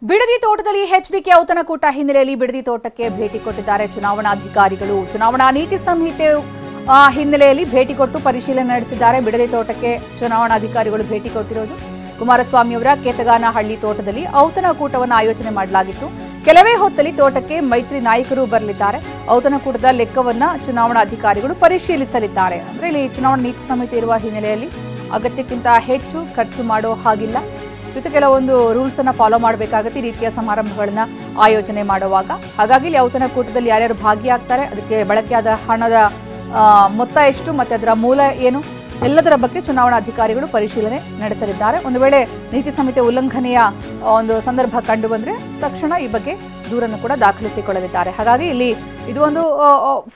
ಬಿಡದಿ ತೋಟದಲ್ಲಿ ಎಚ್ಡಿಕೆ ಔತಣಕೂಟ ಹಿನ್ನೆಲೆಯಲ್ಲಿ ಬಿಡದಿ ತೋಟಕ್ಕೆ ಭೇಟಿ ಕೊಟ್ಟಿದ್ದಾರೆ ಚುನಾವಣಾಧಿಕಾರಿಗಳು. ಚುನಾವಣಾ ನೀತಿ ಸಂಹಿತೆ ಹಿನ್ನೆಲೆಯಲ್ಲಿ ಭೇಟಿ ಕೊಟ್ಟು ಪರಿಶೀಲನೆ ನಡೆಸಿದ್ದಾರೆ. ಬಿಡದಿ ತೋಟಕ್ಕೆ ಚುನಾವಣಾಧಿಕಾರಿಗಳು ಭೇಟಿ ಕೊಟ್ಟಿರೋದು ಕುಮಾರಸ್ವಾಮಿ ಅವರ ಕೇತಗಾನಹಳ್ಳಿ ತೋಟದಲ್ಲಿ ಔತಣಕೂಟವನ್ನು ಆಯೋಜನೆ ಮಾಡಲಾಗಿತ್ತು. ಕೆಲವೇ ಹೊತ್ತಲ್ಲಿ ತೋಟಕ್ಕೆ ಮೈತ್ರಿ ನಾಯಕರು ಬರಲಿದ್ದಾರೆ. ಔತಣಕೂಟದ ಲೆಕ್ಕವನ್ನ ಚುನಾವಣಾಧಿಕಾರಿಗಳು ಪರಿಶೀಲಿಸಲಿದ್ದಾರೆ. ಅಂದ್ರೆ ಇಲ್ಲಿ ಚುನಾವಣಾ ನೀತಿ ಸಂಹಿತೆ ಇರುವ ಹಿನ್ನೆಲೆಯಲ್ಲಿ ಅಗತ್ಯಕ್ಕಿಂತ ಹೆಚ್ಚು ಖರ್ಚು ಮಾಡೋ ಹಾಗಿಲ್ಲ. ಜೊತೆ ಕೆಲವೊಂದು ರೂಲ್ಸ್ ಅನ್ನ ಫಾಲೋ ಮಾಡಬೇಕಾಗುತ್ತೆ ಈ ರೀತಿಯ ಸಮಾರಂಭಗಳನ್ನ ಆಯೋಜನೆ ಮಾಡುವಾಗ. ಹಾಗಾಗಿ ಇಲ್ಲಿ ಔತಣಕೂಟದಲ್ಲಿ ಯಾರ್ಯಾರು ಭಾಗಿಯಾಗ್ತಾರೆ, ಅದಕ್ಕೆ ಬಳಕೆಯಾದ ಹಣದ ಮೊತ್ತ ಎಷ್ಟು ಮತ್ತೆ ಅದರ ಮೂಲ ಏನು ಎಲ್ಲದರ ಬಗ್ಗೆ ಚುನಾವಣಾಧಿಕಾರಿಗಳು ಪರಿಶೀಲನೆ ನಡೆಸಲಿದ್ದಾರೆ. ಒಂದು ವೇಳೆ ನೀತಿ ಸಂಹಿತೆ ಉಲ್ಲಂಘನೆಯ ಒಂದು ಸಂದರ್ಭ ಕಂಡು ಬಂದ್ರೆ ತಕ್ಷಣ ಈ ಬಗ್ಗೆ ದೂರನ್ನು ಕೂಡ ದಾಖಲಿಸಿಕೊಳ್ಳಲಿದ್ದಾರೆ. ಹಾಗಾಗಿ ಇಲ್ಲಿ ಇದು ಒಂದು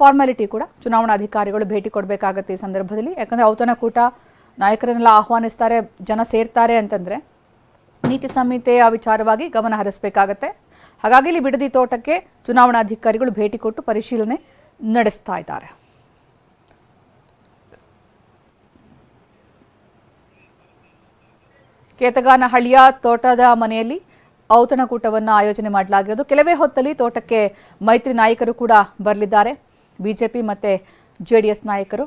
ಫಾರ್ಮಾಲಿಟಿ ಕೂಡ ಚುನಾವಣಾಧಿಕಾರಿಗಳು ಭೇಟಿ ಕೊಡಬೇಕಾಗತ್ತೆ ಈ ಸಂದರ್ಭದಲ್ಲಿ. ಯಾಕಂದ್ರೆ ಔತಣಕೂಟ ನಾಯಕರನ್ನೆಲ್ಲ ಆಹ್ವಾನಿಸ್ತಾರೆ, ಜನ ಸೇರ್ತಾರೆ ಅಂತಂದ್ರೆ ನೀತಿ ಸಂಹಿತೆಯ ವಿಚಾರವಾಗಿ ಗಮನ ಹರಿಸಬೇಕಾಗತ್ತೆ. ಹಾಗಾಗಿ ಇಲ್ಲಿ ಬಿಡದಿ ತೋಟಕ್ಕೆ ಚುನಾವಣಾಧಿಕಾರಿಗಳು ಭೇಟಿ ಕೊಟ್ಟು ಪರಿಶೀಲನೆ ನಡೆಸ್ತಾ ಇದ್ದಾರೆ. ಕೇತಗಾನಹಳ್ಳಿಯ ತೋಟದ ಮನೆಯಲ್ಲಿ ಔತಣಕೂಟವನ್ನು ಆಯೋಜನೆ ಮಾಡಲಾಗಿರೋದು. ಕೆಲವೇ ಹೊತ್ತಲ್ಲಿ ತೋಟಕ್ಕೆ ಮೈತ್ರಿ ನಾಯಕರು ಕೂಡ ಬರಲಿದ್ದಾರೆ, ಬಿಜೆಪಿ ಮತ್ತೆ ಜೆಡಿಎಸ್ ನಾಯಕರು.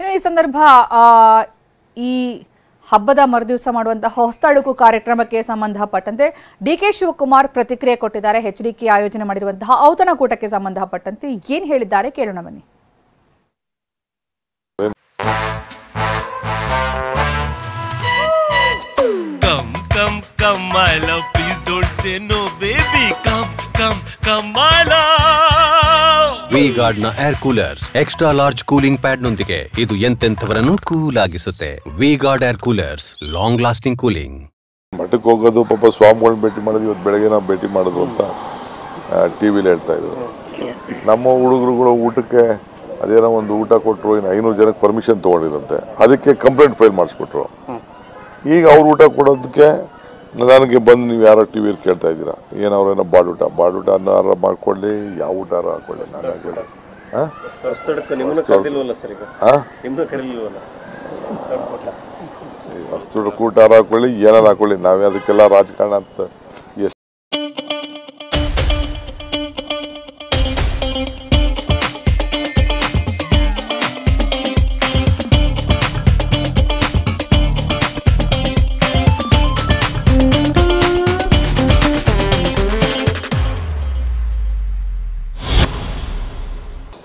ಈ ಸಂದರ್ಭ ಈ ಹಬ್ಬದ ಮರುದಿವಸ ಮಾಡುವಂತಹ ಹೊಸತಳುಕು ಕಾರ್ಯಕ್ರಮಕ್ಕೆ ಸಂಬಂಧಪಟ್ಟಂತೆ ಡಿಕೆ ಶಿವಕುಮಾರ್ ಪ್ರತಿಕ್ರಿಯೆ ಕೊಟ್ಟಿದ್ದಾರೆ. ಎಚ್ಡಿಕೆ ಆಯೋಜನೆ ಮಾಡಿರುವಂತಹ ಔತಣಕೂಟಕ್ಕೆ ಸಂಬಂಧಪಟ್ಟಂತೆ ಏನ್ ಹೇಳಿದ್ದಾರೆ ಕೇಳೋಣ ಬನ್ನಿ. Come, come, my love, please don't say no, baby. Come, my love. V-Guard ನ air coolers extra large cooling pad ನೊಂದಿಗೆ ಇದು ಎಂತೆಂಥವರನ್ನು ಕೂಲ್ ಆಗಿಸುತ್ತೆ. V-Guard air coolers, long lasting cooling. ಮಠಕ್ಕೆ ಹೋಗೋದು ಪಾಪ ಸ್ವಾಮಿಗಳನ್ನ ಭೇಟಿ ಮಾಡೋದು, ಇವತ್ತು ಬೆಳಗ್ಗೆ ನಾವು ಭೇಟಿ ಮಾಡೋದು ಅಂತ ಟಿವಿಲಿ ಹೇಳ್ತಾ ಇದ್ರು. ನಮ್ಮ ಹುಡುಗರುಗಳು ಊಟಕ್ಕೆ ಅದೇನೋ ಒಂದು ಊಟ ಕೊಟ್ಟರು, ಇನ್ನು 500 ಜನಕ್ಕೆ ಪರ್ಮಿಷನ್ ತೊಗೊಂಡಿರಂತೆ, ಅದಕ್ಕೆ ಕಂಪ್ಲೇಂಟ್ ಫೈಲ್ ಮಾಡಿಸ್ಕೊಟ್ರು. ಈಗ ಅವ್ರು ಊಟ ಕೊಡೋದಕ್ಕೆ ನನಗೆ ಬಂದು ನೀವು ಯಾರೋ ಟಿವಿಯಲ್ಲಿ ಕೇಳ್ತಾ ಇದ್ದೀರಾ, ಏನವ್ರೇನೋ ಬಾಡೂಟ ಅನ್ನಾರ ಮಾಡ್ಕೊಳ್ಳಿ, ಯಾವ ಊಟಾರ ಹಾಕೊಳ್ಳಿ, ನಾನು ಹಾಕೊಳ್ಳಿ ಅಷ್ಟು ಊಟಾರ ಹಾಕೊಳ್ಳಿ, ಏನಾರು ಹಾಕೊಳ್ಳಿ, ನಾವೇ ಅದಕ್ಕೆಲ್ಲ ರಾಜಕಾರಣ ಅಂತ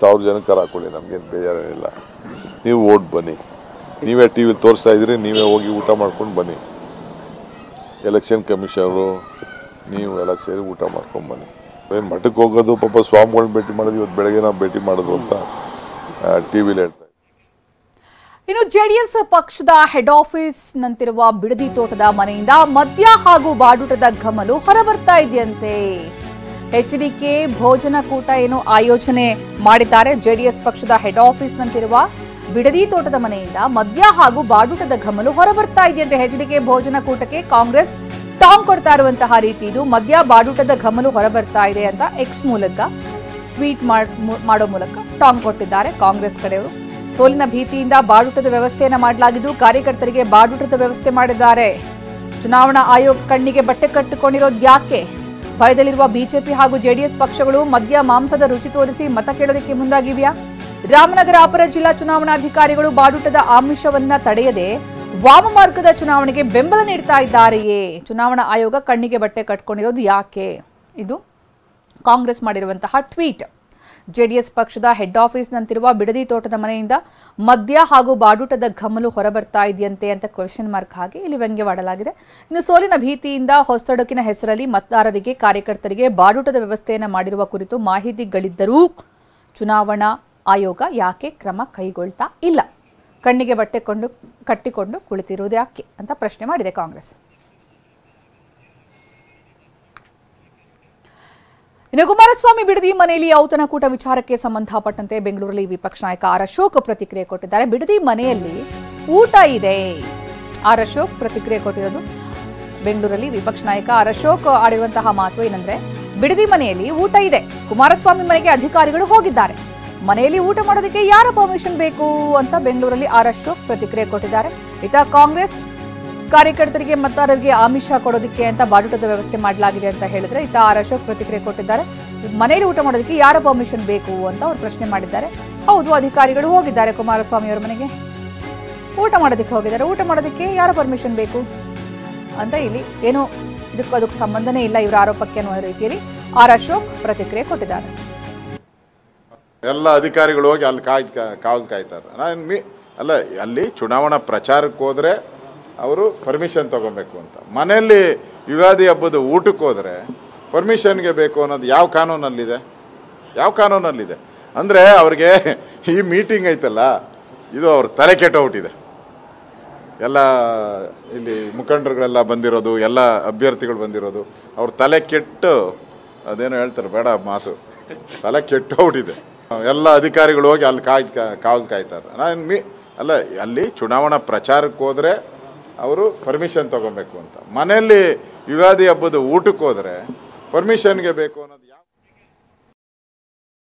ಸಾವಿರ ಜನಕ್ಕೆ ಹಾಕೊಳ್ಳಿ, ನಮ್ಗೇನು ಬೇಜಾರೇನಿಲ್ಲ. ನೀವು ಓಟ್ ಬನ್ನಿ, ನೀವೇ ಟಿ ವಿಲಿ ತೋರಿಸ್ತಾ ಇದ್ರಿ, ನೀವೇ ಹೋಗಿ ಊಟ ಮಾಡ್ಕೊಂಡು ಬನ್ನಿ. ಎಲೆಕ್ಷನ್ ಕಮಿಷನರು ನೀವು ಎಲ್ಲ ಸೇರಿ ಊಟ ಮಾಡ್ಕೊಂಡು ಬನ್ನಿ. ಏನು ಮಠಕ್ಕೆ ಹೋಗೋದು ಪಾಪ ಸ್ವಾಮಿಗಳನ್ನ ಭೇಟಿ ಮಾಡೋದು, ಇವತ್ತು ಬೆಳಗ್ಗೆ ನಾವು ಭೇಟಿ ಮಾಡೋದು ಅಂತ ಟಿವಿಲಿ ಹೇಳ್ತಾ. ಇನ್ನು ಜೆಡಿಎಸ್ ಪಕ್ಷದ ಹೆಡ್ ಆಫೀಸ್ ನಂತಿರುವ ಬಿಡದಿ ತೋಟದ ಮನೆಯಿಂದ ಮದ್ಯ ಹಾಗೂ ಬಾಡೂಟದ ಘಮಲು ಹೊರಬರ್ತಾ ಇದೆಯಂತೆ. ಎಚ್ಡಿಕೆ ಭೋಜನಕೂಟ ಏನು ಆಯೋಜನೆ ಮಾಡಿದ್ದಾರೆ. ಜೆಡಿಎಸ್ ಪಕ್ಷದ ಹೆಡ್ ಆಫೀಸ್ ನಂತಿರುವ ಬಿಡದಿ ತೋಟದ ಮನೆಯಿಂದ ಮದ್ಯ ಹಾಗೂ ಬಾಡೂಟದ ಘಮಲು ಹೊರಬರ್ತಾ ಇದೆಯಂತೆ. ಎಚ್ಡಿಕೆ ಭೋಜನಕೂಟಕ್ಕೆ ಕಾಂಗ್ರೆಸ್ ಟಾಂಗ್ ಕೊಡ್ತಾ ಇರುವಂತಹ ರೀತಿ ಇದು. ಮದ್ಯ ಬಾಡೂಟದ ಘಮಲು ಹೊರಬರ್ತಾ ಇದೆ ಅಂತ ಎಕ್ಸ್ ಮೂಲಕ ಟ್ವೀಟ್ ಮಾಡೋ ಮೂಲಕ ಟಾಂಗ್ ಕೊಟ್ಟಿದ್ದಾರೆ ಕಾಂಗ್ರೆಸ್ ಕಡೆಯವರು. ಸೋಲಿನ ಭೀತಿಯಿಂದ ಬಾಡೂಟದ ವ್ಯವಸ್ಥೆಯನ್ನ ಮಾಡಲಾಗಿದ್ದು ಕಾರ್ಯಕರ್ತರಿಗೆ ಬಾಡೂಟದ ವ್ಯವಸ್ಥೆ ಮಾಡಿದ್ದಾರೆ. ಚುನಾವಣಾ ಆಯೋಗ ಕಣ್ಣಿಗೆ ಬಟ್ಟೆ ಕಟ್ಟಿಕೊಂಡಿರೋದು ಯಾಕೆ? ಭಯದಲ್ಲಿರುವ ಬಿಜೆಪಿ ಹಾಗೂ ಜೆಡಿಎಸ್ ಪಕ್ಷಗಳು ಮದ್ಯ ಮಾಂಸದ ರುಚಿ ತೋರಿಸಿ ಮತ ಕೇಳೋದಕ್ಕೆ ಮುಂದಾಗಿವೆಯಾ? ರಾಮನಗರ ಅಪರ ಜಿಲ್ಲಾ ಚುನಾವಣಾಧಿಕಾರಿಗಳು ಬಾಡೂಟದ ಆಮಿಷವನ್ನ ತಡೆಯದೆ ವಾಮಮಾರ್ಗದ ಚುನಾವಣೆಗೆ ಬೆಂಬಲ ನೀಡ್ತಾ ಇದ್ದಾರೆಯೇ? ಚುನಾವಣಾ ಆಯೋಗ ಕಣ್ಣಿಗೆ ಬಟ್ಟೆ ಕಟ್ಕೊಂಡಿರೋದು ಯಾಕೆ? ಇದು ಕಾಂಗ್ರೆಸ್ ಮಾಡಿರುವಂತಹ ಟ್ವೀಟ್. ಜೆಡಿಎಸ್ ಪಕ್ಷದ ಹೆಡ್ ಆಫೀಸ್ ನಂತಿರುವ ಬಿಡದಿ ತೋಟದ ಮನೆಯಿಂದ ಮದ್ಯ ಹಾಗೂ ಬಾಡೂಟದ ಘಮಲು ಹೊರಬರ್ತಾ ಇದೆಯಂತೆ ಅಂತ ಕ್ವೆಶ್ಚನ್ ಮಾರ್ಕ್ ಹಾಕಿ ಇಲ್ಲಿ ವ್ಯಂಗ್ಯವಾಡಲಾಗಿದೆ. ಇನ್ನು ಸೋಲಿನ ಭೀತಿಯಿಂದ ಹೊಸತಡುಕಿನ ಹೆಸರಲ್ಲಿ ಮತದಾರರಿಗೆ ಕಾರ್ಯಕರ್ತರಿಗೆ ಬಾಡೂಟದ ವ್ಯವಸ್ಥೆಯನ್ನು ಮಾಡಿರುವ ಕುರಿತು ಮಾಹಿತಿಗಳಿದ್ದರೂ ಚುನಾವಣಾ ಆಯೋಗ ಯಾಕೆ ಕ್ರಮ ಕೈಗೊಳ್ತಾ ಇಲ್ಲ? ಕಣ್ಣಿಗೆ ಬಟ್ಟೆ ಕಟ್ಟಿಕೊಂಡು ಕುಳಿತಿರುವುದು ಯಾಕೆ ಅಂತ ಪ್ರಶ್ನೆ ಮಾಡಿದೆ ಕಾಂಗ್ರೆಸ್. ಇನ್ನು ಕುಮಾರಸ್ವಾಮಿ ಬಿಡದಿ ಮನೆಯಲ್ಲಿ ಔತಣಕೂಟ ವಿಚಾರಕ್ಕೆ ಸಂಬಂಧಪಟ್ಟಂತೆ ಬೆಂಗಳೂರಲ್ಲಿ ವಿಪಕ್ಷ ನಾಯಕ ಆರ್ ಅಶೋಕ್ ಪ್ರತಿಕ್ರಿಯೆ ಕೊಟ್ಟಿದ್ದಾರೆ. ಬಿಡದಿ ಮನೆಯಲ್ಲಿ ಊಟ ಇದೆ. ಆರ್ ಅಶೋಕ್ ಪ್ರತಿಕ್ರಿಯೆ ಕೊಟ್ಟಿರೋದು. ಬೆಂಗಳೂರಲ್ಲಿ ವಿಪಕ್ಷ ನಾಯಕ ಆರ್ ಅಶೋಕ್ ಆಡಿರುವಂತಹ ಮಾತು ಏನಂದ್ರೆ, ಬಿಡದಿ ಮನೆಯಲ್ಲಿ ಊಟ ಇದೆ, ಕುಮಾರಸ್ವಾಮಿ ಮನೆಗೆ ಅಧಿಕಾರಿಗಳು ಹೋಗಿದ್ದಾರೆ, ಮನೆಯಲ್ಲಿ ಊಟ ಮಾಡೋದಕ್ಕೆ ಯಾರ ಪರ್ಮಿಷನ್ ಬೇಕು ಅಂತ ಬೆಂಗಳೂರಲ್ಲಿ ಆರ್ ಅಶೋಕ್ ಪ್ರತಿಕ್ರಿಯೆ ಕೊಟ್ಟಿದ್ದಾರೆ. ಇತ್ತ ಕಾಂಗ್ರೆಸ್ ಕಾರ್ಯಕರ್ತರಿಗೆ ಮತದಾರರಿಗೆ ಆಮಿಷ ಕೊಡೋದಕ್ಕೆ ಅಂತ ಬಾಡೂಟದ ವ್ಯವಸ್ಥೆ ಮಾಡಲಾಗಿದೆ ಅಂತ ಹೇಳಿದ್ರೆ ಇತ್ತ ಆರ್ ಅಶೋಕ್ ಪ್ರತಿಕ್ರಿಯೆ ಕೊಟ್ಟಿದ್ದಾರೆ. ಮನೆಯಲ್ಲಿ ಊಟ ಮಾಡೋದಕ್ಕೆ ಯಾರ ಪರ್ಮಿಷನ್ ಬೇಕು ಅಂತ ಅವರು ಪ್ರಶ್ನೆ ಮಾಡಿದ್ದಾರೆ. ಹೌದು, ಅಧಿಕಾರಿಗಳು ಹೋಗಿದ್ದಾರೆ ಕುಮಾರಸ್ವಾಮಿ ಅವರ ಮನೆಗೆ, ಊಟ ಮಾಡೋದಕ್ಕೆ ಹೋಗಿದ್ದಾರೆ. ಊಟ ಮಾಡೋದಕ್ಕೆ ಯಾರ ಪರ್ಮಿಷನ್ ಬೇಕು ಅಂತ ಇಲ್ಲಿ ಏನು ಅದಕ್ಕೆ ಸಂಬಂಧನೇ ಇಲ್ಲ ಇವರ ಆರೋಪಕ್ಕೆ ಅನ್ನುವ ರೀತಿಯಲ್ಲಿ ಆರ್ ಅಶೋಕ್ ಪ್ರತಿಕ್ರಿಯೆ ಕೊಟ್ಟಿದ್ದಾರೆ. ಎಲ್ಲ ಅಧಿಕಾರಿಗಳು ಹೋಗಿ ಅಲ್ಲಿ ಕಾವಲು ಕಾಯ್ತಾರೆ. ಅಲ್ಲ, ಅಲ್ಲಿ ಚುನಾವಣಾ ಪ್ರಚಾರಕ್ಕೆ ಹೋದ್ರೆ ಅವರು ಪರ್ಮಿಷನ್ ತಗೊಬೇಕು ಅಂತ. ಮನೆಯಲ್ಲಿ ಯುಗಾದಿ ಹಬ್ಬದ ಊಟಕ್ಕೆ ಹೋದ್ರೆ ಪರ್ಮಿಷನ್ಗೆ ಬೇಕು ಅನ್ನೋದು ಯಾವ ಕಾನೂನಲ್ಲಿದೆ? ಯಾವ ಕಾನೂನಲ್ಲಿದೆ ಅಂದರೆ ಅವ್ರಿಗೆ ಈ ಮೀಟಿಂಗ್ ಐತಲ್ಲ, ಇದು ಅವ್ರ ತಲೆ ಕೆಟ್ಟೋಗ್ಬಿಟ್ಟಿದೆ. ಎಲ್ಲ ಇಲ್ಲಿ ಮುಖಂಡರುಗಳೆಲ್ಲ ಬಂದಿರೋದು, ಎಲ್ಲ ಅಭ್ಯರ್ಥಿಗಳು ಬಂದಿರೋದು, ಅವ್ರ ತಲೆ ಕೆಟ್ಟು ಅದೇನೋ ಹೇಳ್ತಾರೆ, ಬೇಡ ಮಾತು, ತಲೆ ಕೆಟ್ಟೋಗ್ಬಿಟ್ಟಿದೆ. ಎಲ್ಲ ಅಧಿಕಾರಿಗಳು ಹೋಗಿ ಅಲ್ಲಿ ಕಾವಲು ಕಾಯ್ತಾರೆ. ಅಲ್ಲ, ಅಲ್ಲಿ ಚುನಾವಣಾ ಪ್ರಚಾರಕ್ಕೆ ಹೋದ್ರೆ ಅವರು ಪರ್ಮಿಷನ್ ತಗೊಬೇಕು ಅಂತ. ಮನೆಯಲ್ಲಿ ಯುಗಾದಿ ಹಬ್ಬದ ಊಟಕ್ಕೆ ಹೋದ್ರೆ ಪರ್ಮಿಷನ್ಗೆ ಬೇಕು ಅನ್ನೋದು ಯಾವ